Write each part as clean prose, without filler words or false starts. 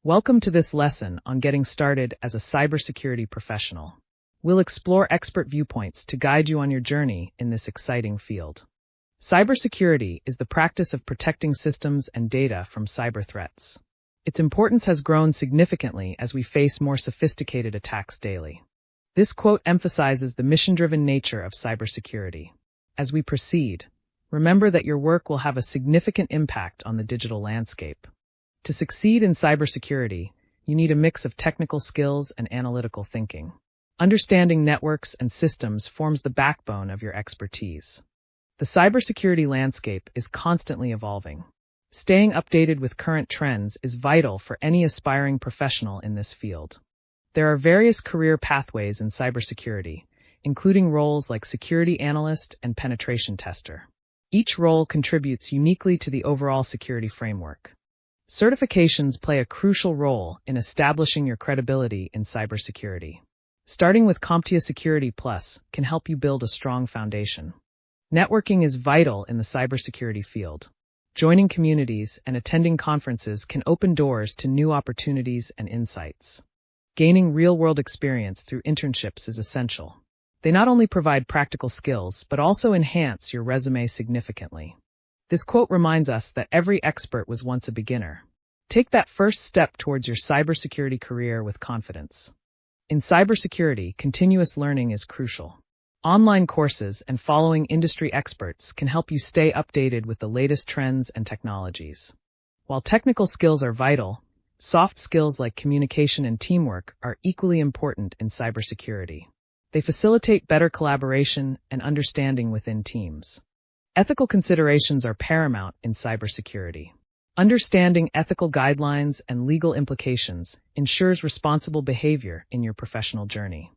Welcome to this lesson on getting started as a cybersecurity professional. We'll explore expert viewpoints to guide you on your journey in this exciting field. Cybersecurity is the practice of protecting systems and data from cyber threats. Its importance has grown significantly as we face more sophisticated attacks daily. This quote emphasizes the mission-driven nature of cybersecurity. As we proceed, remember that your work will have a significant impact on the digital landscape. To succeed in cybersecurity, you need a mix of technical skills and analytical thinking. Understanding networks and systems forms the backbone of your expertise. The cybersecurity landscape is constantly evolving. Staying updated with current trends is vital for any aspiring professional in this field. There are various career pathways in cybersecurity, including roles like security analyst and penetration tester. Each role contributes uniquely to the overall security framework. Certifications play a crucial role in establishing your credibility in cybersecurity. Starting with CompTIA Security Plus can help you build a strong foundation. Networking is vital in the cybersecurity field. Joining communities and attending conferences can open doors to new opportunities and insights. Gaining real-world experience through internships is essential. They not only provide practical skills, but also enhance your resume significantly. This quote reminds us that every expert was once a beginner. Take that first step towards your cybersecurity career with confidence. In cybersecurity, continuous learning is crucial. Online courses and following industry experts can help you stay updated with the latest trends and technologies. While technical skills are vital, soft skills like communication and teamwork are equally important in cybersecurity. They facilitate better collaboration and understanding within teams. Ethical considerations are paramount in cybersecurity. Understanding ethical guidelines and legal implications ensures responsible behavior in your professional journey.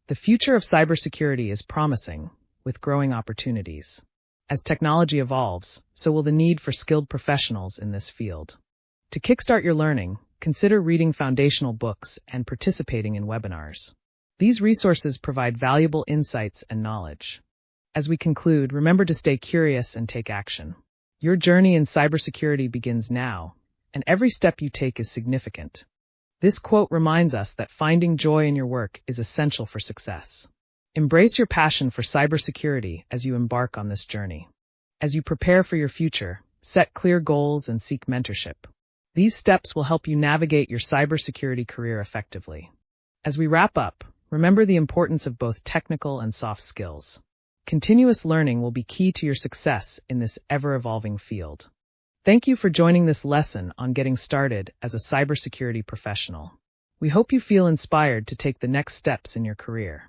The future of cybersecurity is promising, with growing opportunities. As technology evolves, so will the need for skilled professionals in this field. To kickstart your learning, consider reading foundational books and participating in webinars. These resources provide valuable insights and knowledge. As we conclude, remember to stay curious and take action. Your journey in cybersecurity begins now, and every step you take is significant. This quote reminds us that finding joy in your work is essential for success. Embrace your passion for cybersecurity as you embark on this journey. As you prepare for your future, set clear goals and seek mentorship. These steps will help you navigate your cybersecurity career effectively. As we wrap up, remember the importance of both technical and soft skills. Continuous learning will be key to your success in this ever-evolving field. Thank you for joining this lesson on getting started as a cybersecurity professional. We hope you feel inspired to take the next steps in your career.